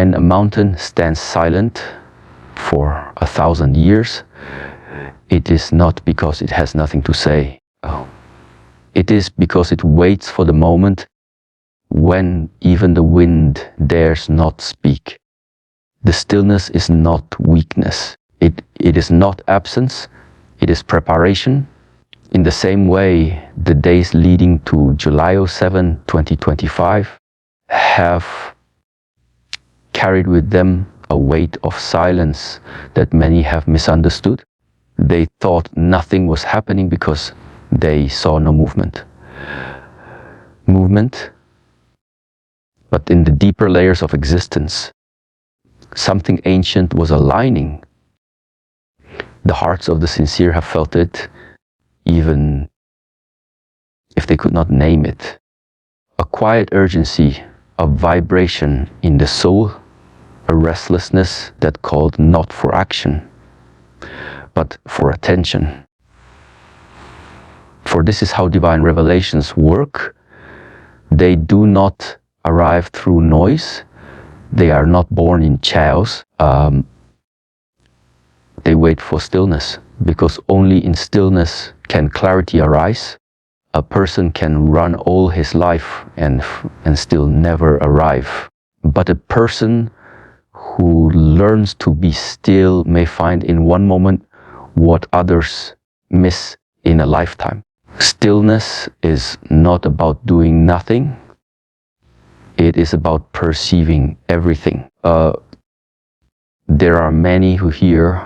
When a mountain stands silent for 1,000 years, it is not because it has nothing to say. It is because it waits for the moment when even the wind dares not speak. The stillness is not weakness. It is not absence. It is preparation. In the same way, the days leading to July 7, 2025 have carried with them a weight of silence that many have misunderstood. They thought nothing was happening because they saw no movement. But in the deeper layers of existence, something ancient was aligning. The hearts of the sincere have felt it, even if they could not name it. A quiet urgency, a vibration in the soul, a restlessness that called not for action, but for attention. For this is how divine revelations work. They do not arrive through noise. They are not born in chaos. They wait for stillness, because only in stillness can clarity arise. A person can run all his life and still never arrive. But a person who learns to be still may find in one moment what others miss in a lifetime. Stillness is not about doing nothing. It is about perceiving everything. There are many who hear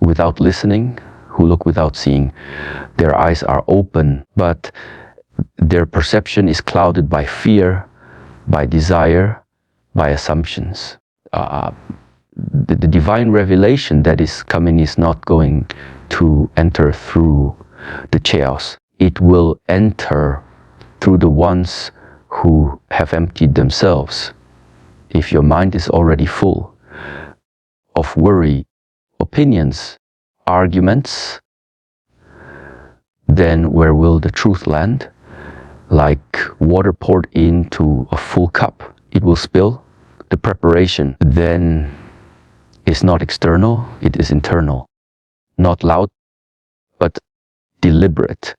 without listening, who look without seeing. Their eyes are open, but their perception is clouded by fear, by desire, by assumptions. The divine revelation that is coming is not going to enter through the chaos. It will enter through the ones who have emptied themselves. If your mind is already full of worry, opinions, arguments, then where will the truth land? Like water poured into a full cup, it will spill. The preparation then is not external, it is internal. Not loud, but deliberate.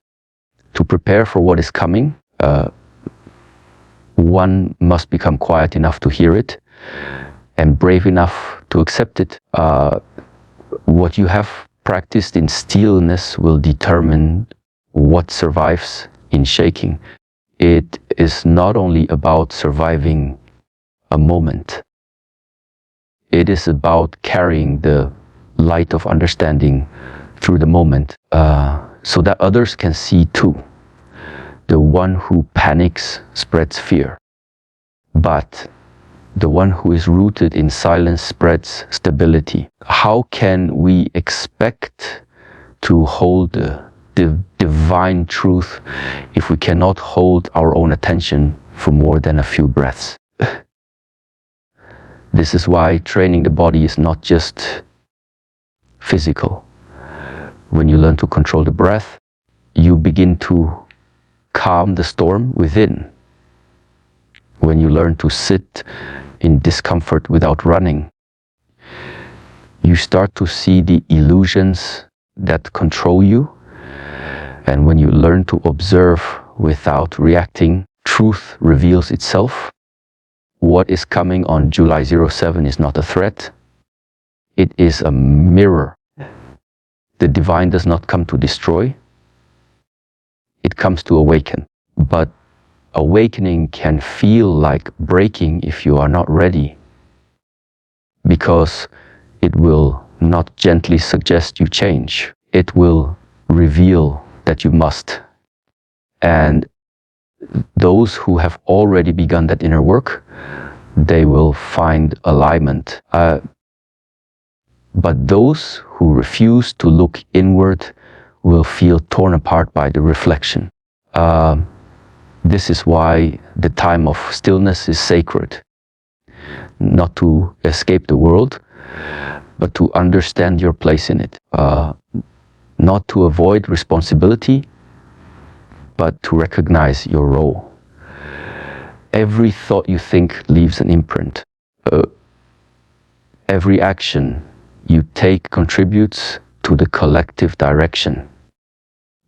To prepare for what is coming, one must become quiet enough to hear it and brave enough to accept it. What you have practiced in stillness will determine what survives in shaking. It is not only about surviving a moment. It is about carrying the light of understanding through the moment, so that others can see too. The one who panics spreads fear, but the one who is rooted in silence spreads stability. How can we expect to hold the divine truth if we cannot hold our own attention for more than a few breaths? This is why training the body is not just physical. When you learn to control the breath, you begin to calm the storm within. When you learn to sit in discomfort without running, you start to see the illusions that control you. And when you learn to observe without reacting, truth reveals itself. What is coming on July 07 is not a threat. It is a mirror. The divine does not come to destroy. It comes to awaken. But awakening can feel like breaking if you are not ready, because it will not gently suggest you change. It will reveal that you must. And those who have already begun that inner work, they will find alignment. But those who refuse to look inward will feel torn apart by the reflection. This is why the time of stillness is sacred. Not to escape the world, but to understand your place in it. Not to avoid responsibility, but to recognize your role. Every thought you think leaves an imprint. Every action you take contributes to the collective direction.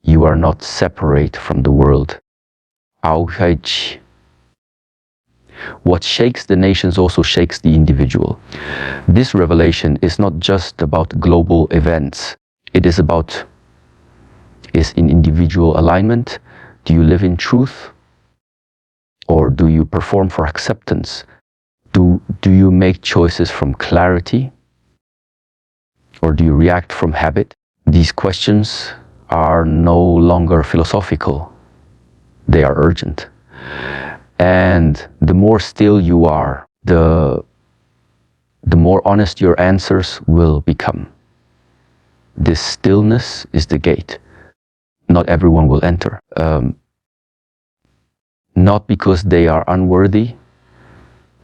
You are not separate from the world. Awaken. What shakes the nations also shakes the individual. This revelation is not just about global events. It is in individual alignment. Do you live in truth? Or do you perform for acceptance? Do you make choices from clarity? Or do you react from habit? These questions are no longer philosophical. They are urgent. And the more still you are, the more honest your answers will become. This stillness is the gate. Not everyone will enter. Not because they are unworthy,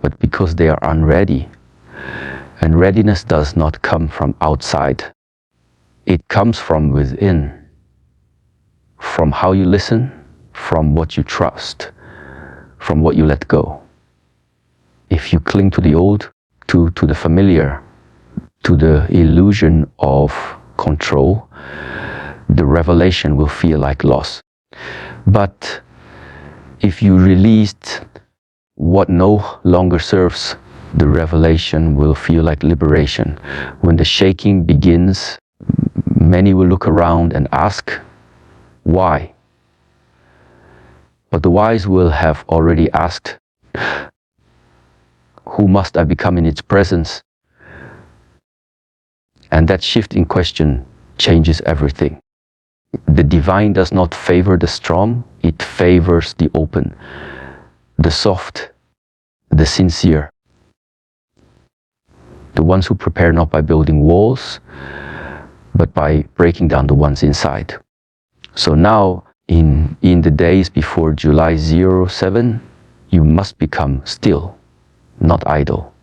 but because they are unready. And readiness does not come from outside. It comes from within, from how you listen, from what you trust, from what you let go. If you cling to the old, to the familiar, to the illusion of control, the revelation will feel like loss. But if you released what no longer serves, the revelation will feel like liberation. When the shaking begins, many will look around and ask, why? But the wise will have already asked, who must I become in its presence? And that shift in question changes everything. The divine does not favor the strong, it favors the open, the soft, the sincere. The ones who prepare not by building walls, but by breaking down the ones inside. So now, in the days before July 07, you must become still, not idle,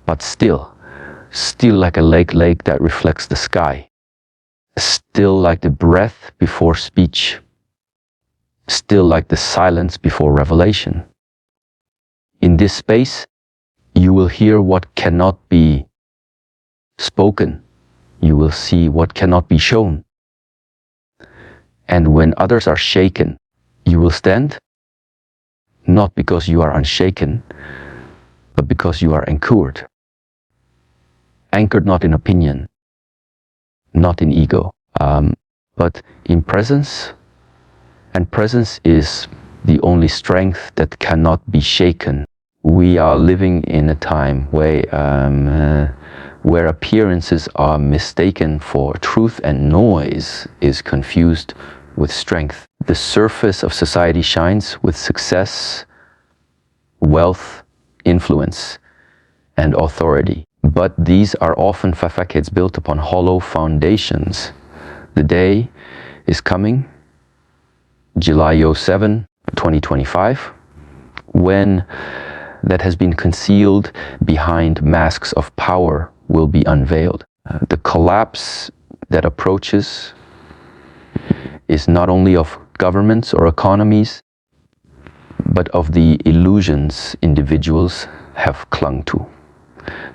but still like a lake that reflects the sky, still like the breath before speech, still like the silence before revelation. In this space, you will hear what cannot be spoken. You will see what cannot be shown. And when others are shaken, you will stand, not because you are unshaken, but because you are anchored. Anchored not in opinion, not in ego, but in presence. And presence is the only strength that cannot be shaken. We are living in a time where appearances are mistaken for truth and noise is confused with strength. The surface of society shines with success, wealth, influence, and authority. But these are often facades built upon hollow foundations. The day is coming, July 07, 2025, when that has been concealed behind masks of power will be unveiled. The collapse that approaches is not only of governments or economies, but of the illusions individuals have clung to.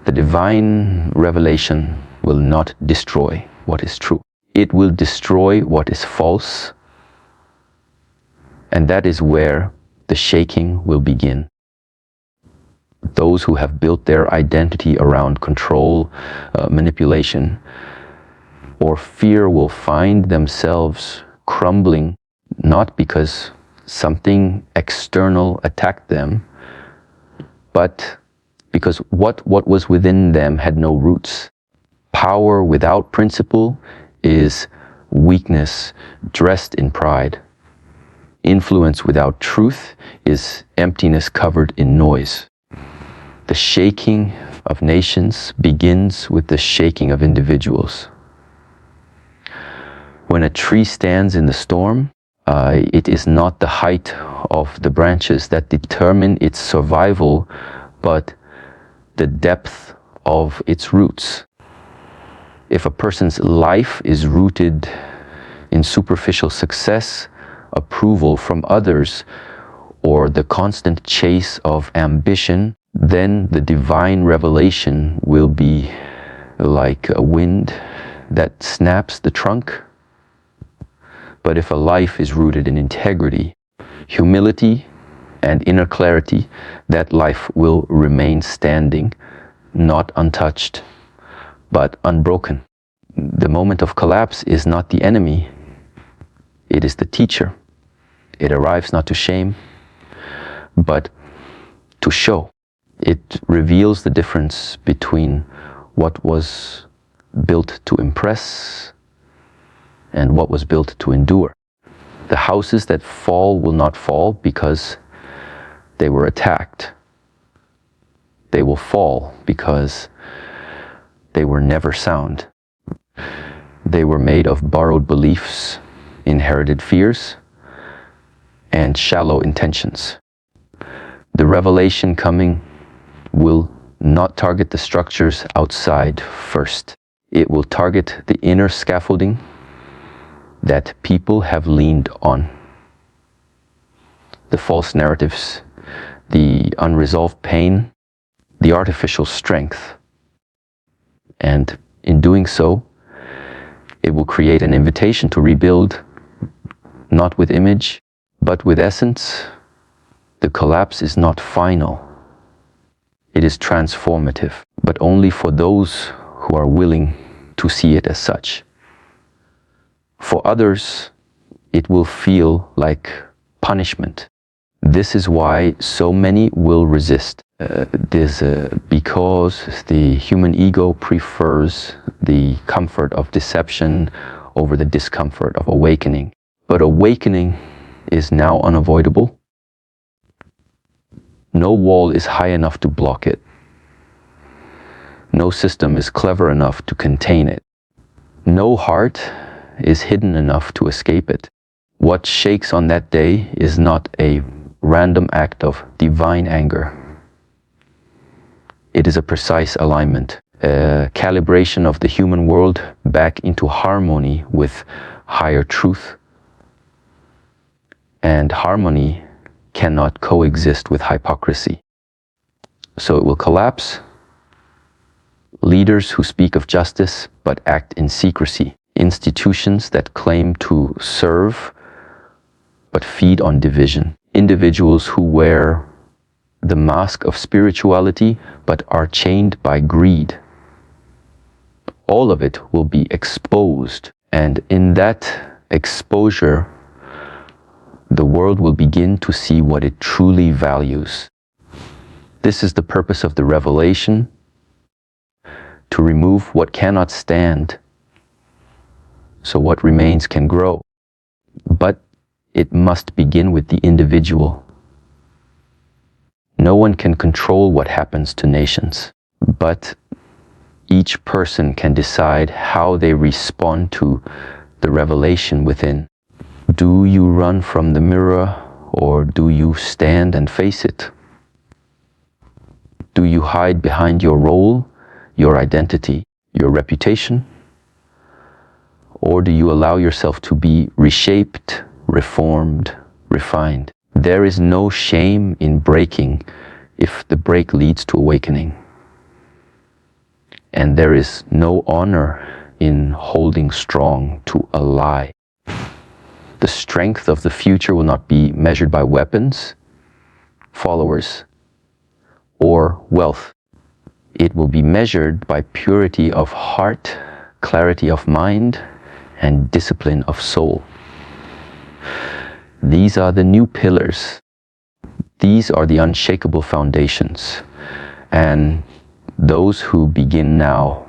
The divine revelation will not destroy what is true. It will destroy what is false, and that is where the shaking will begin. Those who have built their identity around control, manipulation, or fear will find themselves crumbling, not because something external attacked them, but because what was within them had no roots. Power without principle is weakness dressed in pride. Influence without truth is emptiness covered in noise. The shaking of nations begins with the shaking of individuals. When a tree stands in the storm, it is not the height of the branches that determine its survival, but the depth of its roots. If a person's life is rooted in superficial success, approval from others, or the constant chase of ambition, then the divine revelation will be like a wind that snaps the trunk. But if a life is rooted in integrity, humility, and inner clarity, that life will remain standing, not untouched, but unbroken. The moment of collapse is not the enemy, it is the teacher. It arrives not to shame, but to show. It reveals the difference between what was built to impress and what was built to endure. The houses that fall will not fall because they were attacked. They will fall because they were never sound. They were made of borrowed beliefs, inherited fears, and shallow intentions. The revelation coming will not target the structures outside first. It will target the inner scaffolding that people have leaned on. The false narratives, the unresolved pain, the artificial strength. And in doing so, it will create an invitation to rebuild, not with image, but with essence. The collapse is not final. It is transformative, but only for those who are willing to see it as such. For others, it will feel like punishment. This is why so many will resist. Because the human ego prefers the comfort of deception over the discomfort of awakening. But awakening is now unavoidable. No wall is high enough to block it. No system is clever enough to contain it. No heart is hidden enough to escape it. What shakes on that day is not a random act of divine anger. It is a precise alignment, a calibration of the human world back into harmony with higher truth. And harmony cannot coexist with hypocrisy. So it will collapse. Leaders who speak of justice but act in secrecy. Institutions that claim to serve but feed on division. Individuals who wear the mask of spirituality but are chained by greed. All of it will be exposed, and in that exposure, the world will begin to see what it truly values. This is the purpose of the revelation, to remove what cannot stand, so what remains can grow. But it must begin with the individual. No one can control what happens to nations, but each person can decide how they respond to the revelation within. Do you run from the mirror, or do you stand and face it? Do you hide behind your role, your identity, your reputation? Or do you allow yourself to be reshaped, reformed, refined? There is no shame in breaking if the break leads to awakening. And there is no honor in holding strong to a lie. The strength of the future will not be measured by weapons, followers, or wealth. It will be measured by purity of heart, clarity of mind, and discipline of soul. These are the new pillars. These are the unshakable foundations. And those who begin now,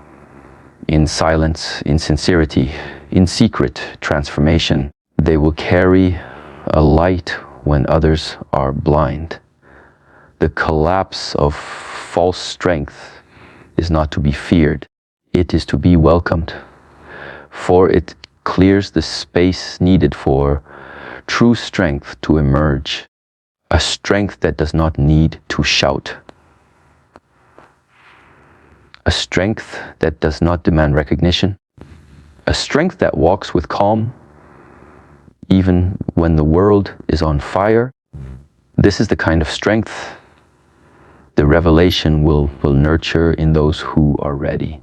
in silence, in sincerity, in secret transformation, they will carry a light when others are blind. The collapse of false strength is not to be feared. It is to be welcomed, for it clears the space needed for true strength to emerge, a strength that does not need to shout, a strength that does not demand recognition, a strength that walks with calm, even when the world is on fire. This is the kind of strength the revelation will nurture in those who are ready.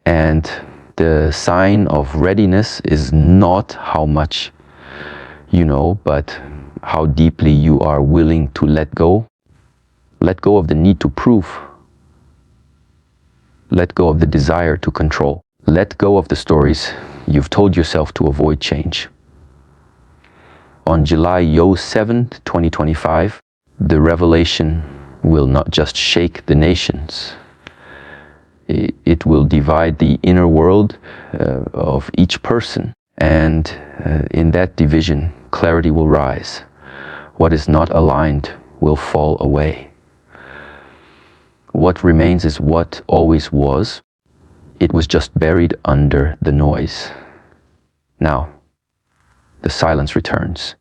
And the sign of readiness is not how much you know, but how deeply you are willing to let go. Let go of the need to prove. Let go of the desire to control. Let go of the stories you've told yourself to avoid change. On July 7th, 2025, the revelation will not just shake the nations. It will divide the inner world of each person. And in that division, clarity will rise. What is not aligned will fall away. What remains is what always was. It was just buried under the noise. Now, the silence returns.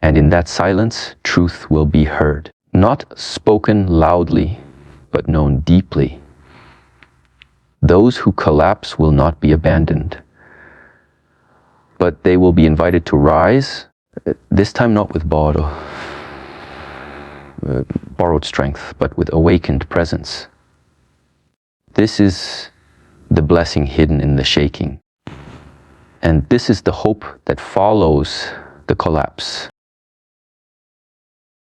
And in that silence, truth will be heard. Not spoken loudly, but known deeply. Those who collapse will not be abandoned, but they will be invited to rise, this time not with borrowed strength, but with awakened presence. This is the blessing hidden in the shaking. And this is the hope that follows the collapse.